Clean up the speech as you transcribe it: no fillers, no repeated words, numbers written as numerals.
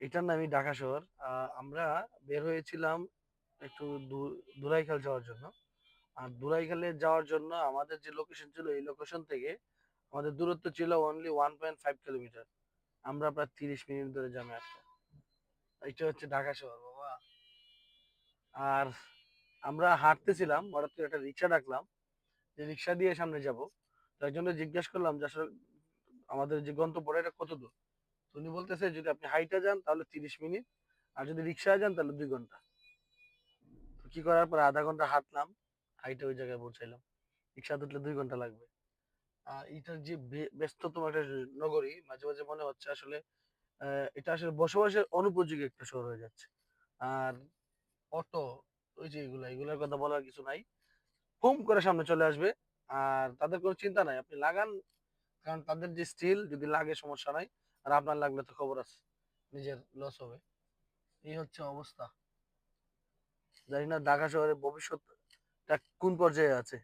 এটার নামই ঢাকা শহর। আমরা বের হয়েছিলাম একটু দুরাইখাল যাওয়ার জন্য। আর দুরাইখালে যাওয়ার জন্য আমাদের যে লোকেশন ছিল এই লোকেশন থেকে আমাদের দূরত্ব ছিল অনলি 1.5 কিলোমিটার। আমরা প্রায় 30 মিনিট ধরে জ্যামে আটকা। এটা হচ্ছে ঢাকা শহর বাবা। আর আমরা হাঁটতেছিলাম, হঠাৎ করে একটা রিক্সা ডাকলাম যে রিক্সা দিয়ে সামনে যাব। তো একজনকে জিজ্ঞেস করলাম যে আসলে আমাদের যে গন্তব্যটা এটা কত দূর। তো উনি বলতেছে যদি আপনি হাইটে যান তাহলে 30 মিনিট, আর যদি রিক্সায় যান তাহলে 2 ঘন্টা। তো কি করার পর আধা ঘন্টা হাঁটলাম, হাইটে ওই জায়গায় পৌঁছাইলাম। রিক্সা উঠলে 2 ঘন্টা লাগবে। আর এটার যে ব্যস্ততম একটা নগরী, মাঝে মাঝে মনে হচ্ছে আসলে এটা আসলে বসবাসের অনুপযোগী একটা শহর হয়ে যাচ্ছে। আর অটো, ওই যে এগুলার কথা বলার কিছু নাই, হুম করে সামনে চলে আসবে। আর তাদের কোনো চিন্তা নাই, আপনি লাগান, কারণ তাদের যে স্টিল যদি লাগে সমস্যা নাই, আর আপনার লাগলে তো খবর আছে, নিজের লস হবে। এই হচ্ছে অবস্থা। জানি না ঢাকা শহরের ভবিষ্যৎটা কোন পর্যায়ে আছে।